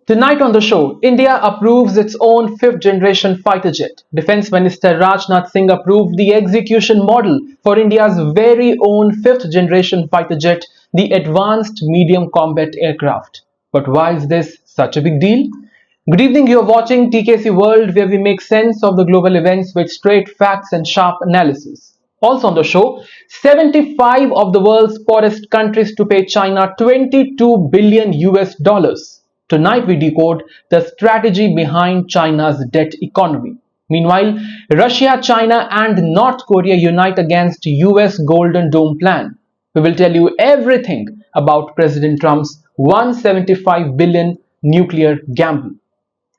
Tonight on the show, India approves its own fifth-generation fighter jet. Defence Minister Rajnath Singh approved the execution model for India's very own fifth-generation fighter jet, the Advanced Medium Combat Aircraft. But why is this such a big deal? Good evening, you're watching TKC World, where we make sense of the global events with straight facts and sharp analysis. Also on the show, 75 of the world's poorest countries to pay China 22 billion US dollars. Tonight we decode the strategy behind China's debt economy. Meanwhile, Russia, China and North Korea unite against US Golden Dome plan. We will tell you everything about President Trump's 175 billion nuclear gamble.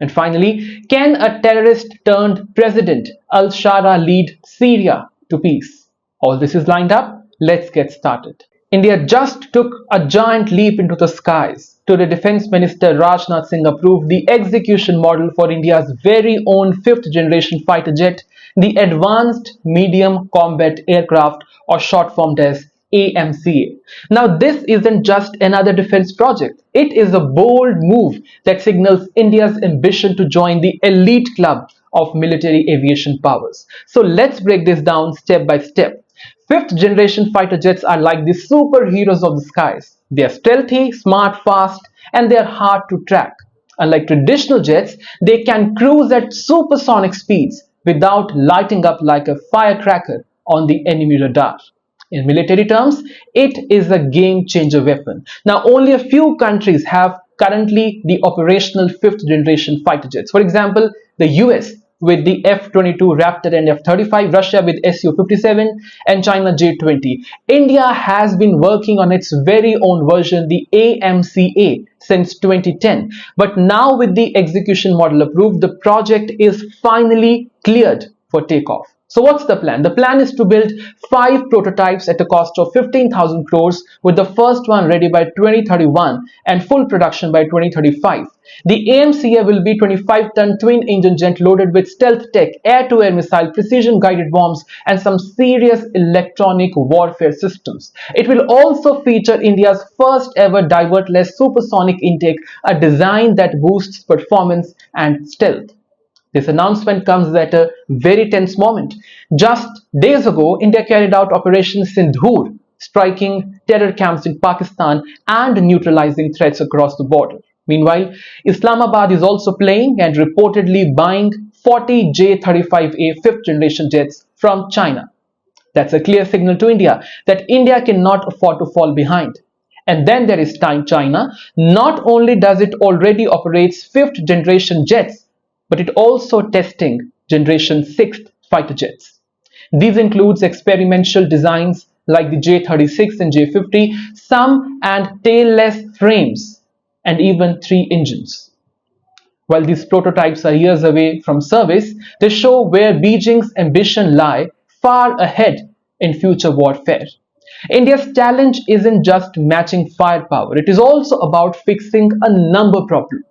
And finally, can a terrorist turned President Al-Sharaa lead Syria to peace? All this is lined up. Let's get started. India just took a giant leap into the skies. Today, Defence Minister Rajnath Singh approved the execution model for India's very own fifth-generation fighter jet, the Advanced Medium Combat Aircraft, or short formed as AMCA. Now, this isn't just another defense project. It is a bold move that signals India's ambition to join the elite club of military aviation powers. So let's break this down step by step. Fifth-generation fighter jets are like the superheroes of the skies. They are stealthy, smart, fast, and they are hard to track. Unlike traditional jets, they can cruise at supersonic speeds without lighting up like a firecracker on the enemy radar. In military terms, it is a game-changer weapon. Now, only a few countries have currently the operational fifth-generation fighter jets. For example, the US with the F-22 Raptor and F-35, Russia with Su-57 and China J-20. India has been working on its very own version, the AMCA, since 2010. But now with the execution model approved, the project is finally cleared for takeoff. So what's the plan? The plan is to build 5 prototypes at a cost of 15,000 crores, with the first one ready by 2031 and full production by 2035. The AMCA will be 25-ton twin-engine jet loaded with stealth tech, air-to-air missile, precision-guided bombs and some serious electronic warfare systems. It will also feature India's first ever divertless supersonic intake, a design that boosts performance and stealth. This announcement comes at a very tense moment. Just days ago, India carried out Operation Sindhur, striking terror camps in Pakistan and neutralizing threats across the border. Meanwhile, Islamabad is also playing and reportedly buying 40 J-35A fifth-generation jets from China. That's a clear signal to India that India cannot afford to fall behind. And then there is China. Not only does it already operates fifth-generation jets, but it also testing generation 6th fighter jets. These includes experimental designs like the J-36 and J-50, some and tailless frames, and even 3 engines. While these prototypes are years away from service, they show where Beijing's ambition lie far ahead in future warfare. India's challenge isn't just matching firepower, it is also about fixing a number problem.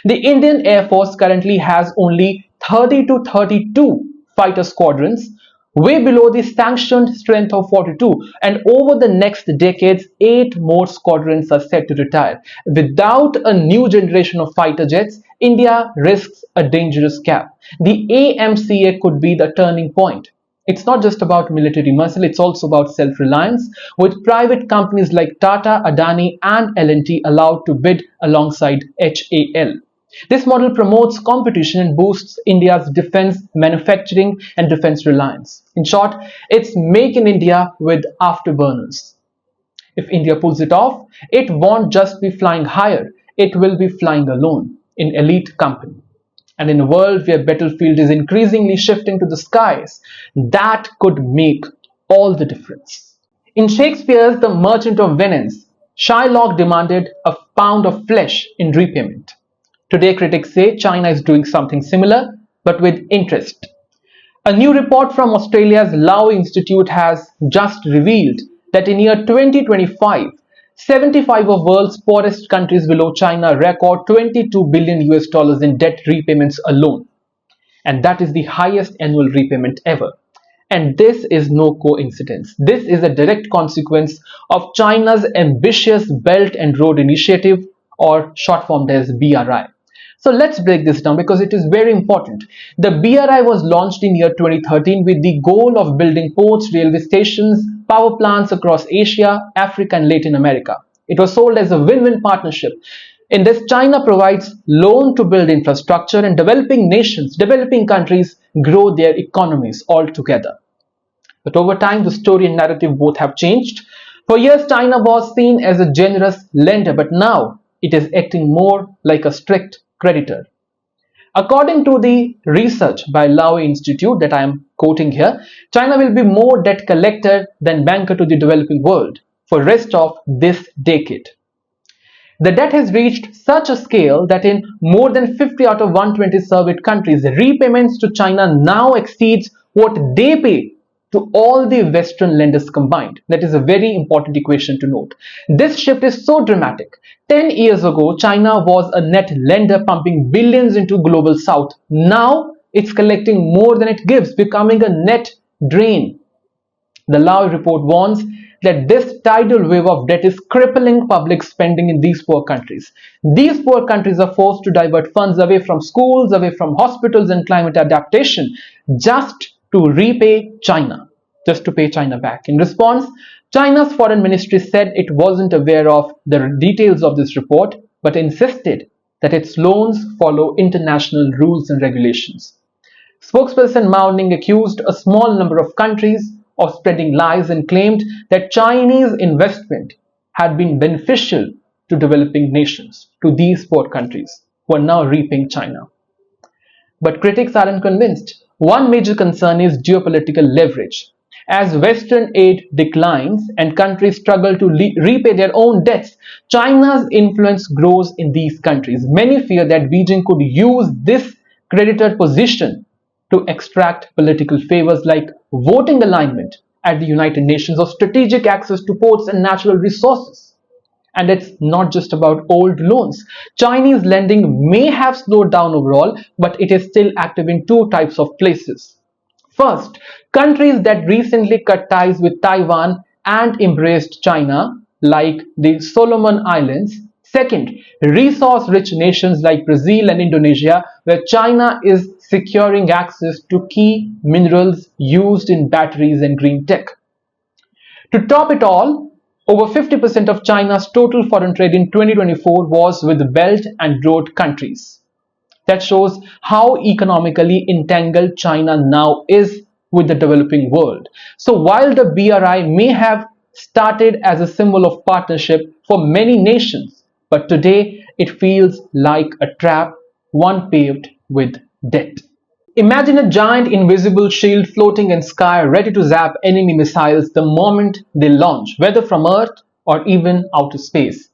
The Indian Air Force currently has only 30 to 32 fighter squadrons, way below the sanctioned strength of 42, and over the next decades, 8 more squadrons are set to retire. Without a new generation of fighter jets, India risks a dangerous gap. The AMCA could be the turning point. It's not just about military muscle, it's also about self-reliance, with private companies like Tata, Adani and L&T allowed to bid alongside HAL. This model promotes competition and boosts India's defense manufacturing and defense reliance. In short, it's Make in India with afterburners. If India pulls it off, it won't just be flying higher, it will be flying alone in elite company. And in a world where battlefield is increasingly shifting to the skies, that could make all the difference. In Shakespeare's The Merchant of Venice, Shylock demanded a pound of flesh in repayment. Today, critics say China is doing something similar, but with interest. A new report from Australia's Lau Institute has just revealed that in year 2025, 75 of world's poorest countries below China record 22 billion US dollars in debt repayments alone. And that is the highest annual repayment ever. And this is no coincidence. This is a direct consequence of China's ambitious Belt and Road Initiative, or short formed as BRI. So let's break this down because it is very important. The BRI was launched in year 2013 with the goal of building ports, railway stations, power plants across Asia, Africa and Latin America. It was sold as a win-win partnership. In this, China provides loan to build infrastructure and developing countries grow their economies all together. But over time, the story and narrative both have changed. For years, China was seen as a generous lender, but now it is acting more like a strict creditor. According to the research by Lowy Institute that I am quoting here, China will be more debt collector than banker to the developing world for the rest of this decade. The debt has reached such a scale that in more than 50 out of 120 surveyed countries, repayments to China now exceeds what they pay to all the Western lenders combined. That is a very important equation to note. This shift is so dramatic. 10 years ago, China was a net lender pumping billions into global south. Now, it's collecting more than it gives, becoming a net drain. The Lowy report warns that this tidal wave of debt is crippling public spending in these poor countries. These poor countries are forced to divert funds away from schools, away from hospitals and climate adaptation, just to repay China, just to pay China back. In response, China's foreign ministry said it wasn't aware of the details of this report, but insisted that its loans follow international rules and regulations. Spokesperson Mao Ning accused a small number of countries of spreading lies and claimed that Chinese investment had been beneficial to developing nations, to these poor countries who are now repaying China. But critics aren't convinced. One major concern is geopolitical leverage. As Western aid declines and countries struggle to repay their own debts, China's influence grows in these countries. Many fear that Beijing could use this creditor position to extract political favors like voting alignment at the United Nations or strategic access to ports and natural resources. And it's not just about old loans. Chinese lending may have slowed down overall, but it is still active in two types of places. First, countries that recently cut ties with Taiwan and embraced China, like the Solomon Islands. Second, resource-rich nations like Brazil and Indonesia, where China is securing access to key minerals used in batteries and green tech. To top it all, over 50% of China's total foreign trade in 2024 was with Belt and Road countries. That shows how economically entangled China now is with the developing world. So while the BRI may have started as a symbol of partnership for many nations, but today it feels like a trap, one paved with debt. Imagine a giant invisible shield floating in sky ready to zap enemy missiles the moment they launch, whether from Earth or even outer space.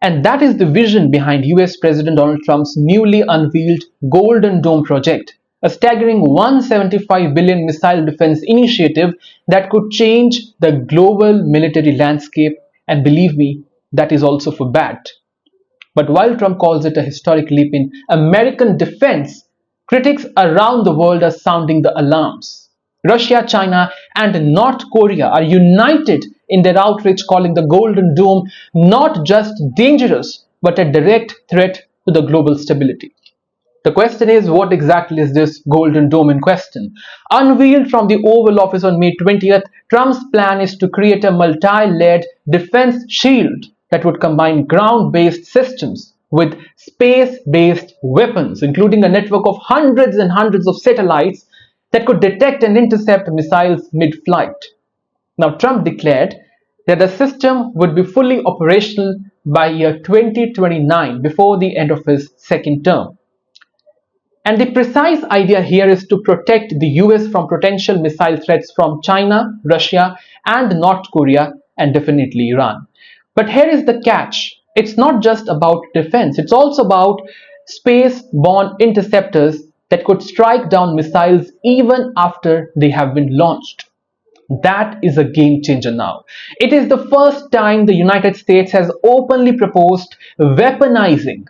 And that is the vision behind US President Donald Trump's newly unveiled Golden Dome project, a staggering $175 billion missile defense initiative that could change the global military landscape, and believe me, that is also for bad. But while Trump calls it a historic leap in American defense, critics around the world are sounding the alarms. Russia, China, and North Korea are united in their outrage, calling the Golden Dome not just dangerous, but a direct threat to the global stability. The question is, what exactly is this Golden Dome in question? Unveiled from the Oval Office on May 20th, Trump's plan is to create a multi-layered defense shield that would combine ground-based systems with space-based weapons, including a network of hundreds and hundreds of satellites that could detect and intercept missiles mid-flight. Now, Trump declared that the system would be fully operational by year 2029, before the end of his second term. And the precise idea here is to protect the US from potential missile threats from China, Russia, and North Korea, and definitely Iran. But here is the catch. It's not just about defense, it's also about space-borne interceptors that could strike down missiles even after they have been launched. That is a game changer now. It is the first time the United States has openly proposed weaponizing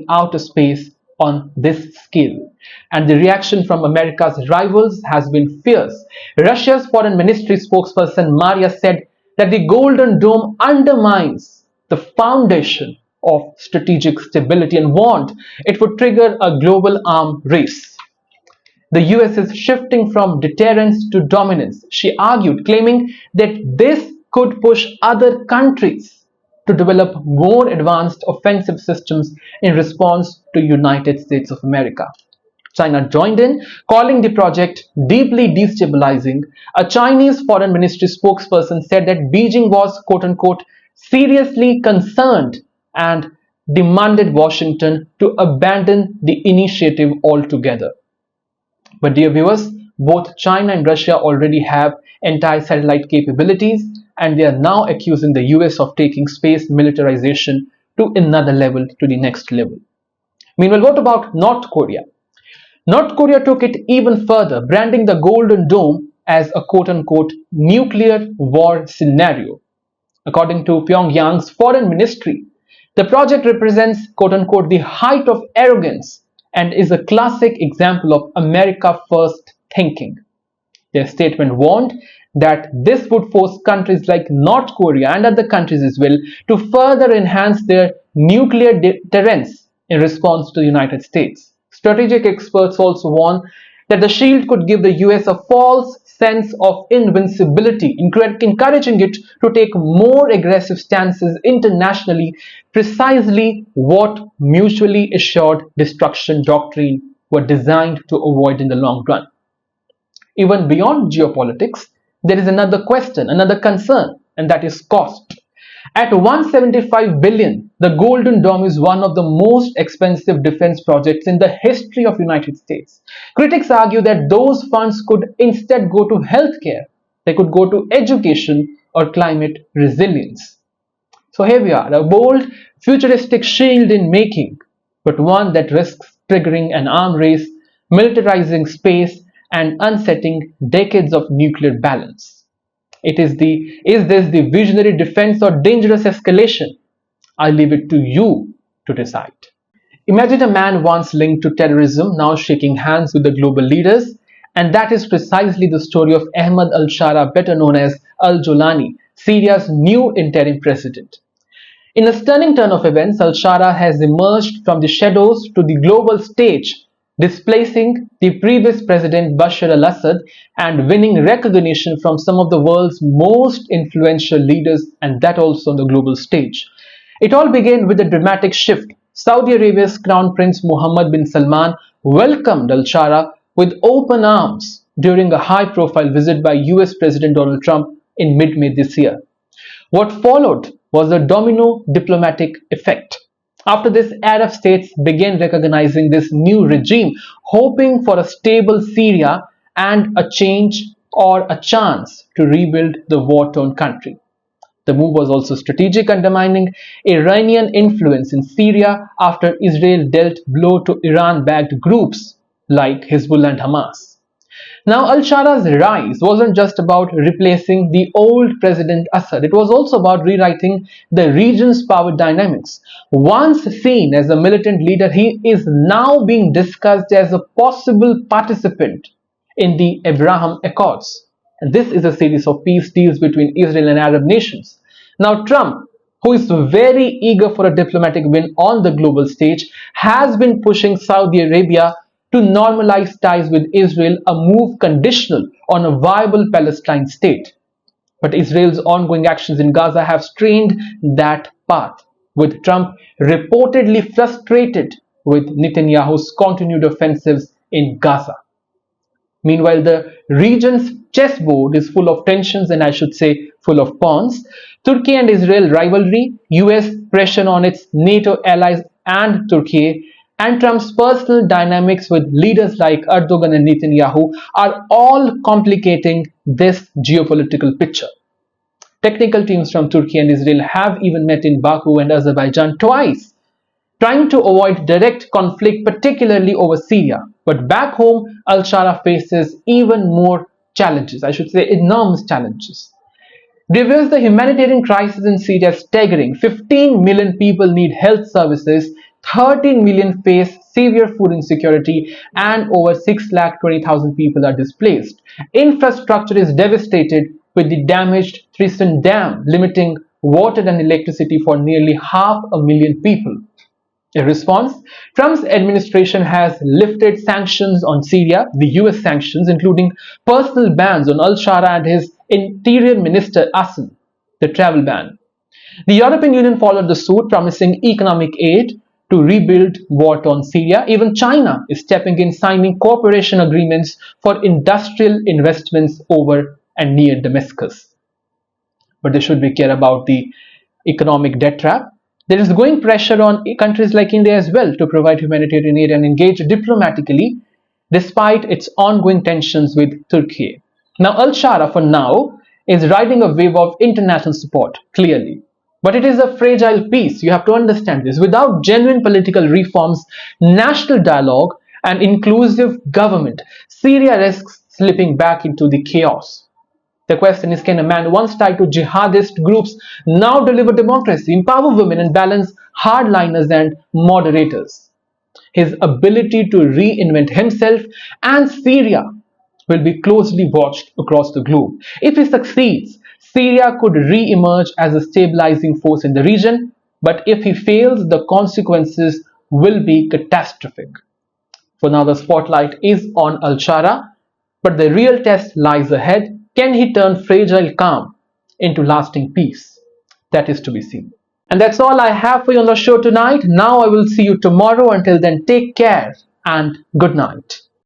outer space on this scale. And the reaction from America's rivals has been fierce. Russia's foreign ministry spokesperson Maria said that the Golden Dome undermines the foundation of strategic stability and warned it would trigger a global arms race. The US is shifting from deterrence to dominance, she argued, claiming that this could push other countries to develop more advanced offensive systems in response to United States of America. China joined in, calling the project deeply destabilizing. A Chinese foreign ministry spokesperson said that Beijing was, quote-unquote, seriously concerned and demanded Washington to abandon the initiative altogether. But dear viewers, both China and Russia already have anti-satellite capabilities, and they are now accusing the US of taking space militarization to another level, to the next level. Meanwhile, what about North Korea? North Korea took it even further, branding the Golden Dome as a quote-unquote nuclear war scenario. According to Pyongyang's foreign ministry, the project represents quote-unquote the height of arrogance and is a classic example of America first thinking. Their statement warned that this would force countries like North Korea and other countries as well to further enhance their nuclear deterrence in response to the United States. Strategic experts also warn that the shield could give the US a false sense of invincibility, encouraging it to take more aggressive stances internationally, precisely what mutually assured destruction doctrine were designed to avoid in the long run. Even beyond geopolitics, there is another question, another concern, and that is cost. At $175 billion, the Golden Dome is one of the most expensive defense projects in the history of the United States. Critics argue that those funds could instead go to healthcare, they could go to education or climate resilience. So here we are, a bold, futuristic shield in making, but one that risks triggering an arms race, militarizing space, and unsetting decades of nuclear balance. Is this the visionary defense or dangerous escalation? I leave it to you to decide. Imagine a man once linked to terrorism now shaking hands with the global leaders, and that is precisely the story of Ahmad Al-Sharaa, better known as Al-Jolani, Syria's new interim president. In a stunning turn of events, Al-Sharaa has emerged from the shadows to the global stage, displacing the previous president Bashar al-Assad and winning recognition from some of the world's most influential leaders, and that also on the global stage. It all began with a dramatic shift. Saudi Arabia's Crown Prince Mohammed bin Salman welcomed Al-Sharaa with open arms during a high-profile visit by US President Donald Trump in mid-May this year. What followed was a domino diplomatic effect. After this, Arab states began recognizing this new regime, hoping for a stable Syria and a change or a chance to rebuild the war-torn country. The move was also strategic, undermining Iranian influence in Syria after Israel dealt blow to Iran-backed groups like Hezbollah and Hamas. Now, Al-Sharaa's rise wasn't just about replacing the old President Assad, it was also about rewriting the region's power dynamics. Once seen as a militant leader, he is now being discussed as a possible participant in the Abraham Accords. And this is a series of peace deals between Israel and Arab nations. Now, Trump, who is very eager for a diplomatic win on the global stage, has been pushing Saudi Arabia to normalize ties with Israel, a move conditional on a viable Palestine state. But Israel's ongoing actions in Gaza have strained that path, with Trump reportedly frustrated with Netanyahu's continued offensives in Gaza. Meanwhile, the region's chessboard is full of tensions, and I should say full of pawns. Turkey and Israel rivalry, US pressure on its NATO allies and Turkey, and Trump's personal dynamics with leaders like Erdogan and Netanyahu are all complicating this geopolitical picture. Technical teams from Turkey and Israel have even met in Baku and Azerbaijan twice, trying to avoid direct conflict, particularly over Syria. But back home, Al-Sharaa faces even more challenges, I should say enormous challenges. Reveals the humanitarian crisis in Syria is staggering. 15 million people need health services, 13 million face severe food insecurity, and over 620,000 people are displaced. Infrastructure is devastated with the damaged Tristan Dam, limiting water and electricity for nearly 500,000 people. In response, Trump's administration has lifted sanctions on Syria, the US sanctions, including personal bans on Al-Sharaa and his Interior Minister Hassan, the travel ban. The European Union followed the suit, promising economic aid to rebuild war-torn Syria. Even China is stepping in, signing cooperation agreements for industrial investments over and near Damascus. But they should be care about the economic debt trap. There is growing pressure on countries like India as well to provide humanitarian aid and engage diplomatically despite its ongoing tensions with Turkey. Now, Al-Sharaa for now is riding a wave of international support, clearly. But it is a fragile peace. You have to understand this. Without genuine political reforms, national dialogue, and inclusive government, Syria risks slipping back into the chaos. The question is, can a man once tied to jihadist groups now deliver democracy, empower women, and balance hardliners and moderators? His ability to reinvent himself and Syria will be closely watched across the globe. If he succeeds, Syria could re-emerge as a stabilizing force in the region, but if he fails, the consequences will be catastrophic. For now, the spotlight is on Al-Sharaa, but the real test lies ahead. Can he turn fragile calm into lasting peace? That is to be seen. And that's all I have for you on the show tonight. Now I will see you tomorrow. Until then, take care and good night.